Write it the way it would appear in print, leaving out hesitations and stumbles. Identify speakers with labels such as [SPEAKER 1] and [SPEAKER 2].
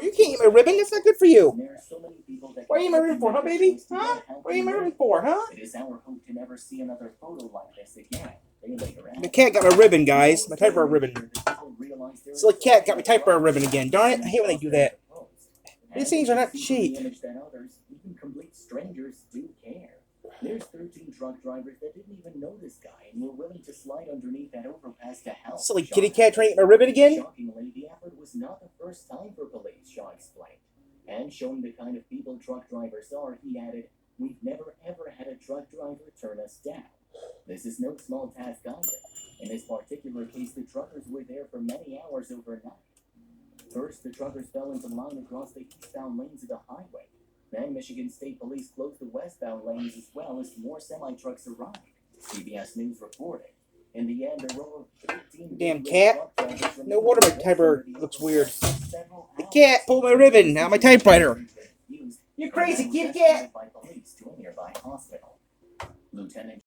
[SPEAKER 1] You can't eat my ribbon. That's not good for you. What are you eating my ribbon for, huh, baby? Huh? What are you eating my ribbon for, huh?
[SPEAKER 2] It is our hope to never see another photo like this again.
[SPEAKER 1] The cat got my ribbon, guys. My typewriter ribbon. Silly cat got my typewriter ribbon again. Darn it. I hate when they do that. These things are not cheap.
[SPEAKER 2] Even complete strangers do care. There's 13 truck drivers that didn't even know this guy and were willing to slide underneath that overpass to help.
[SPEAKER 1] Silly kitty cat trying to eat my ribbon again?
[SPEAKER 2] Shockingly, the effort was not the first time for police, Shaw explained. And showing the kind of people truck drivers are, he added, "We've never ever had a truck driver turn us down. This is no small task either. In this particular case, the truckers were there for many hours overnight. First, the truckers fell into line across the eastbound lanes of the highway. Then Michigan State Police closed the westbound lanes as well as more semi-trucks arrived," CBS News reported. In the end, a row of 18
[SPEAKER 1] damn cat. No wonder my typewriter looks weird. The cat pulled my ribbon out of my typewriter. You crazy kitty cat.
[SPEAKER 2] Lieutenant